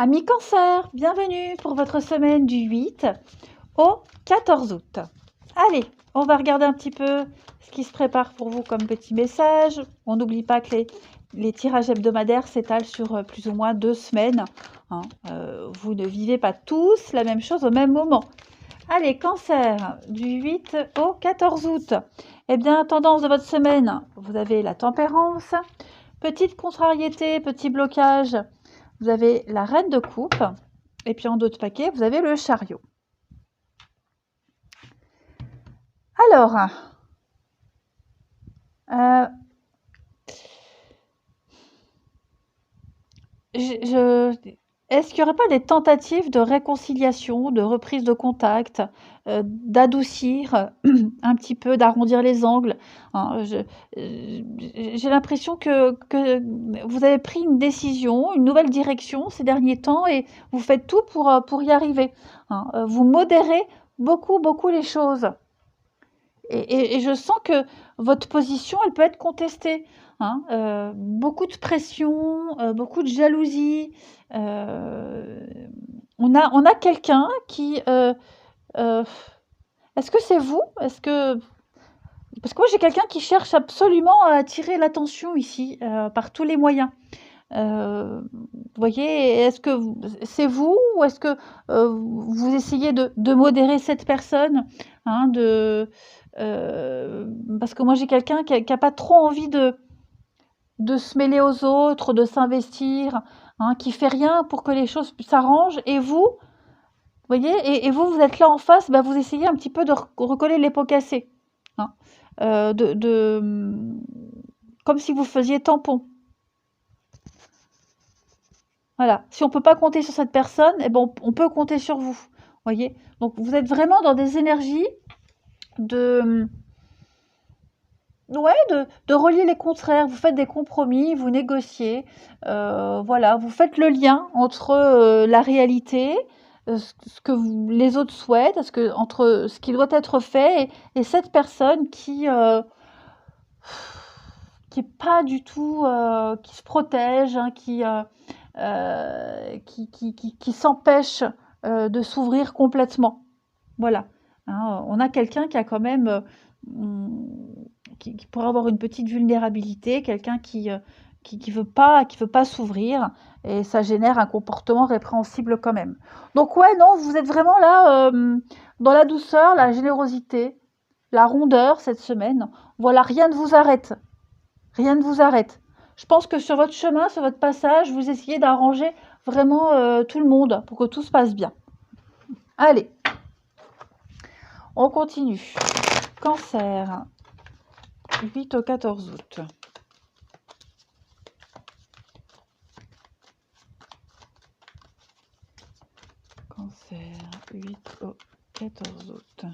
Amis Cancer, bienvenue pour votre semaine du 8 au 14 août. Allez, on va regarder un petit peu ce qui se prépare pour vous comme petit message. On n'oublie pas que les tirages hebdomadaires s'étalent sur plus ou moins 2 semaines. Hein. Vous ne vivez pas tous la même chose au même moment. Allez, Cancer, du 8 au 14 août. Eh bien, tendance de votre semaine, vous avez la tempérance, petite contrariété, petit blocage. Vous avez la reine de coupe, et puis en dos de paquet, vous avez le chariot. Alors, est-ce qu'il n'y aurait pas des tentatives de réconciliation, de reprise de contact, d'adoucir un petit peu, d'arrondir les angles, hein, j'ai l'impression que vous avez pris une décision, une nouvelle direction ces derniers temps et vous faites tout pour y arriver. Hein. Vous modérez beaucoup les choses. Et je sens que votre position, elle peut être contestée. Hein. Beaucoup de pression, beaucoup de jalousie. On a quelqu'un qui... est-ce que c'est vous? Est-ce que... Parce que moi, j'ai quelqu'un qui cherche absolument à attirer l'attention ici, par tous les moyens. Vous voyez, est-ce que c'est vous ou est-ce que vous essayez de modérer cette personne, hein, parce que moi j'ai quelqu'un qui a pas trop envie de se mêler aux autres, de s'investir, hein, qui fait rien pour que les choses s'arrangent. Et vous voyez, et vous êtes là en face, bah, vous essayez un petit peu de recoller les pots cassés, hein, comme si vous faisiez tampon. Voilà. Si on peut pas compter sur cette personne, eh ben, on peut compter sur vous. Voyez? Donc vous êtes vraiment dans des énergies de relier les contraires. Vous faites des compromis, vous négociez, voilà, vous faites le lien entre, la réalité, ce que les autres souhaitent, entre ce qui doit être fait et cette personne qui est pas du tout, qui se protège, hein, qui s'empêche de s'ouvrir complètement. Voilà. Hein, on a quelqu'un qui a quand même, qui pourrait avoir une petite vulnérabilité, quelqu'un qui veut pas s'ouvrir, et ça génère un comportement répréhensible quand même. Donc ouais, non, vous êtes vraiment là, dans la douceur, la générosité, la rondeur cette semaine. Voilà, rien ne vous arrête. Rien ne vous arrête. Je pense que sur votre chemin, sur votre passage, vous essayez d'arranger vraiment tout le monde pour que tout se passe bien. Allez, on continue. Cancer, 8 au 14 août. Cancer, 8 au 14 août.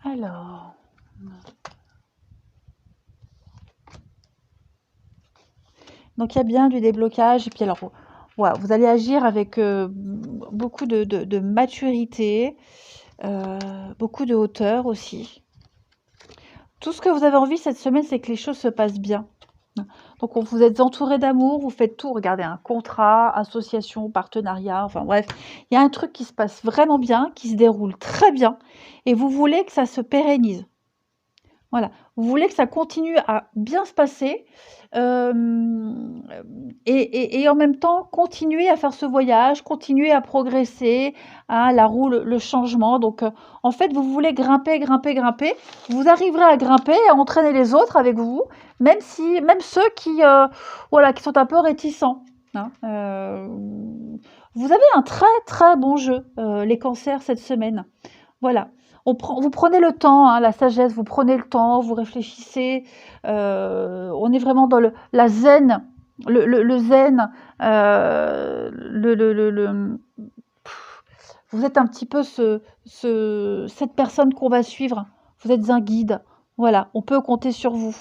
Alors... Donc, il y a bien du déblocage. Et puis, alors, voilà, vous allez agir avec beaucoup de maturité, beaucoup de hauteur aussi. Tout ce que vous avez envie cette semaine, c'est que les choses se passent bien. Donc, vous êtes entouré d'amour, vous faites tout. Regardez, un contrat, association, partenariat, enfin bref. Il y a un truc qui se passe vraiment bien, qui se déroule très bien. Et vous voulez que ça se pérennise. Voilà, vous voulez que ça continue à bien se passer, et en même temps continuer à faire ce voyage, continuer à progresser, hein, la roue, le changement. Donc, en fait, vous voulez grimper. Vous arriverez à grimper, à entraîner les autres avec vous, même ceux qui sont un peu réticents. Hein. Vous avez un très bon jeu, les cancers, cette semaine. Voilà. Vous prenez le temps, hein, la sagesse, vous prenez le temps, vous réfléchissez. On est vraiment dans la zen, le zen. Vous êtes un petit peu cette personne qu'on va suivre. Vous êtes un guide. Voilà, on peut compter sur vous.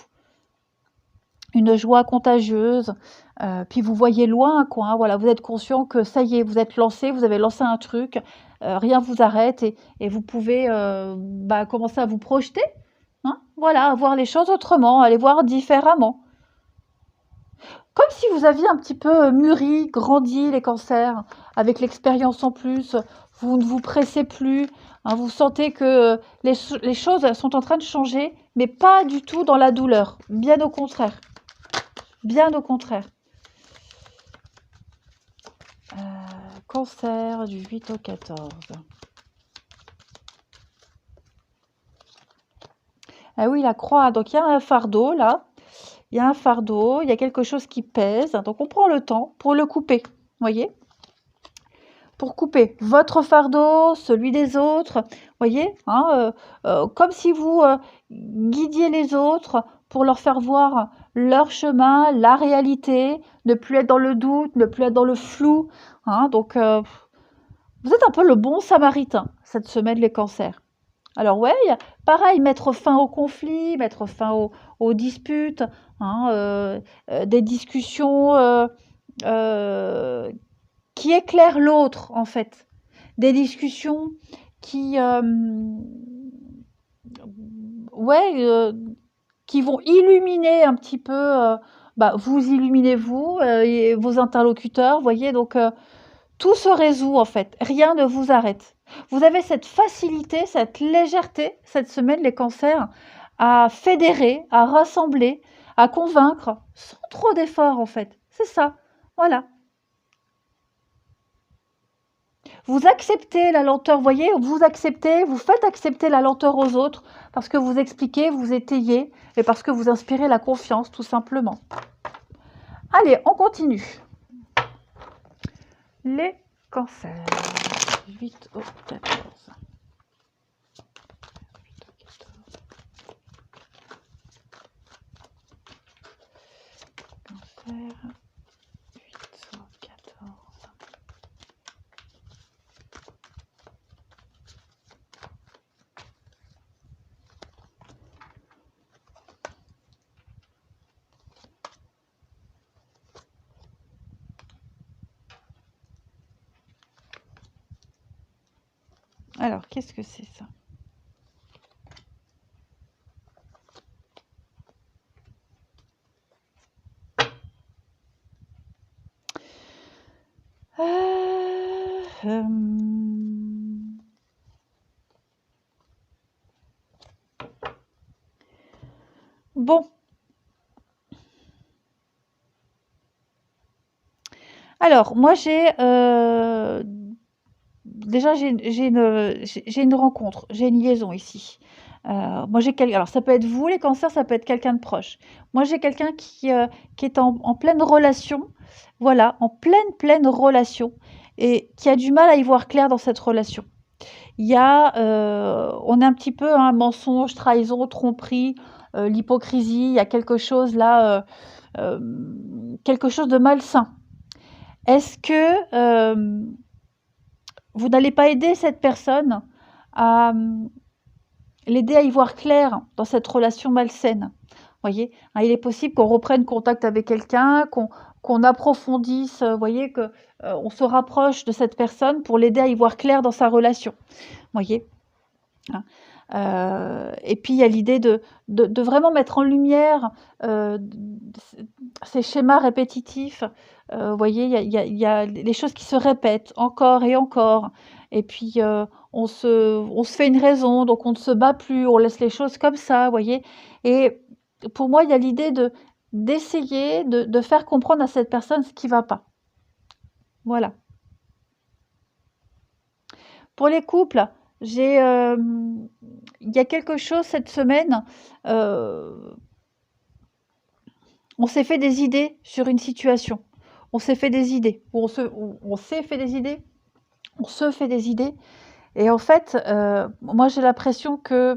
Une joie contagieuse, puis vous voyez loin, quoi, hein, voilà, vous êtes conscient que ça y est, vous êtes lancé, vous avez lancé un truc, rien vous arrête et vous pouvez commencer à vous projeter, hein, voilà, à voir les choses autrement, à les voir différemment. Comme si vous aviez un petit peu mûri, grandi les cancers, avec l'expérience en plus, vous ne vous pressez plus, hein, vous sentez que les choses sont en train de changer, mais pas du tout dans la douleur, bien au contraire, bien au contraire. Cancer du 8 au 14. Ah oui, la croix, donc il y a un fardeau là, il y a un fardeau, il y a quelque chose qui pèse, donc on prend le temps pour le couper, voyez? Pour couper votre fardeau, celui des autres, voyez? Hein, comme si vous, guidiez les autres pour leur faire voir leur chemin, la réalité, ne plus être dans le doute, ne plus être dans le flou, hein, donc vous êtes un peu le bon samaritain cette semaine, les cancers. Alors ouais, pareil, mettre fin aux conflits, mettre fin aux disputes, hein, des discussions qui éclairent l'autre, en fait. Des discussions qui, ouais, qui vont illuminer un petit peu, vous illuminez vous, et vos interlocuteurs, voyez, donc tout se résout en fait, rien ne vous arrête. Vous avez cette facilité, cette légèreté, cette semaine, les cancers, à fédérer, à rassembler, à convaincre, sans trop d'efforts en fait. C'est ça, voilà. Vous acceptez la lenteur, voyez, vous acceptez, vous faites accepter la lenteur aux autres, parce que vous expliquez, vous étayez, et parce que vous inspirez la confiance, tout simplement. Allez, on continue. Les cancers, 8 au 14. Cancer, 8 au 14. Alors, qu'est-ce que c'est ça? Bon. Alors, moi, déjà, j'ai une rencontre, j'ai une liaison ici. Moi, alors, ça peut être vous, les cancers, ça peut être quelqu'un de proche. Moi, j'ai quelqu'un qui est en pleine relation, voilà, en pleine relation, et qui a du mal à y voir clair dans cette relation. Il y a, on est un petit peu un mensonge, trahison, tromperie, l'hypocrisie, il y a quelque chose là, quelque chose de malsain. Est-ce que vous n'allez pas aider cette personne à l'aider à y voir clair dans cette relation malsaine? Voyez, hein, il est possible qu'on reprenne contact avec quelqu'un, qu'on approfondisse, voyez, que on se rapproche de cette personne pour l'aider à y voir clair dans sa relation. Voyez, hein. Et puis il y a l'idée de vraiment mettre en lumière ces schémas répétitifs. Voyez, il y a les choses qui se répètent encore et encore. Et puis on se fait une raison, donc on ne se bat plus, on laisse les choses comme ça, voyez. Et pour moi, il y a l'idée d'essayer de faire comprendre à cette personne ce qui ne va pas. Voilà. Pour les couples, il y a quelque chose cette semaine, on s'est fait des idées sur une situation. On s'est fait des idées, ou on s'est fait des idées, on se fait des idées. Et en fait, moi j'ai l'impression que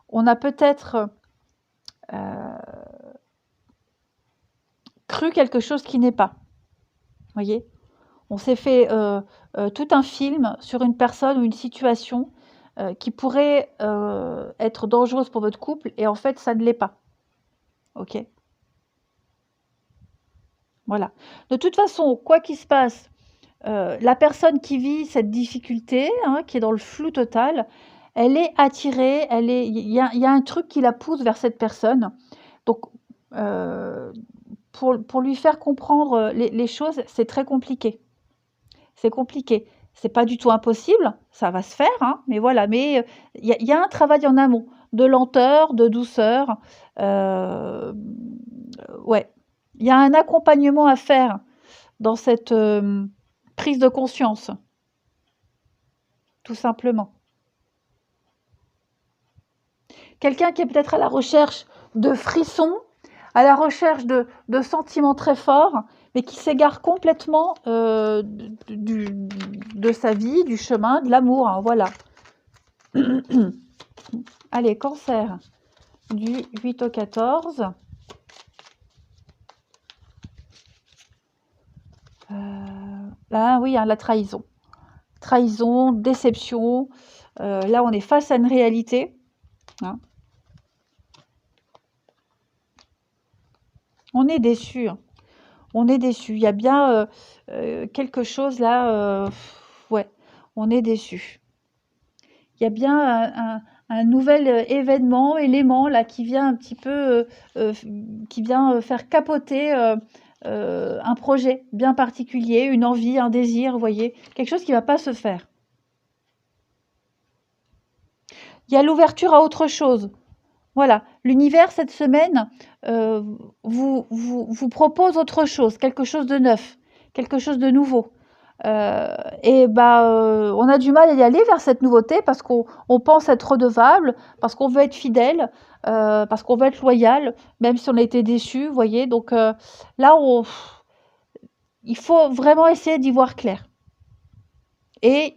on a peut-être cru quelque chose qui n'est pas. Voyez? On s'est fait tout un film sur une personne ou une situation qui pourrait être dangereuse pour votre couple, et en fait, ça ne l'est pas. Ok? Voilà. De toute façon, quoi qu'il se passe, la personne qui vit cette difficulté, hein, qui est dans le flou total, elle est attirée, il y a un truc qui la pousse vers cette personne. Donc, pour lui faire comprendre les choses, c'est très compliqué. C'est compliqué. C'est pas du tout impossible, ça va se faire, hein, mais voilà. Mais il y a un travail en amont, de lenteur, de douceur. Ouais, il y a un accompagnement à faire dans cette prise de conscience, tout simplement. Quelqu'un qui est peut-être à la recherche de frissons, à la recherche de sentiments très forts, mais qui s'égare complètement de sa vie, du chemin, de l'amour, hein, voilà. Allez, Cancer, du 8 au 14. Là, oui, hein, la trahison. Trahison, déception. Là, on est face à une réalité, hein. On est déçu, hein. On est déçu. Il y a bien quelque chose là, ouais, on est déçu. Il y a bien un nouvel élément là qui vient un petit peu, qui vient faire capoter un projet bien particulier, une envie, un désir, vous voyez, quelque chose qui ne va pas se faire. Il y a l'ouverture à autre chose. Voilà, l'univers cette semaine vous propose autre chose, quelque chose de neuf, quelque chose de nouveau. Et on a du mal à y aller vers cette nouveauté parce qu'on pense être redevable, parce qu'on veut être fidèle, parce qu'on veut être loyal, même si on a été déçu, vous voyez. Donc là, il faut vraiment essayer d'y voir clair. Et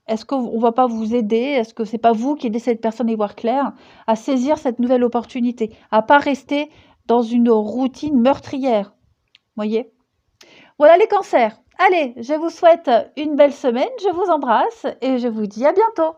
est-ce qu'on ne va pas vous aider? Est-ce que c'est pas vous qui aidez cette personne à y voir clair, à saisir cette nouvelle opportunité, à pas rester dans une routine meurtrière? Voyez? Voilà les cancers. Allez, je vous souhaite une belle semaine, je vous embrasse et je vous dis à bientôt.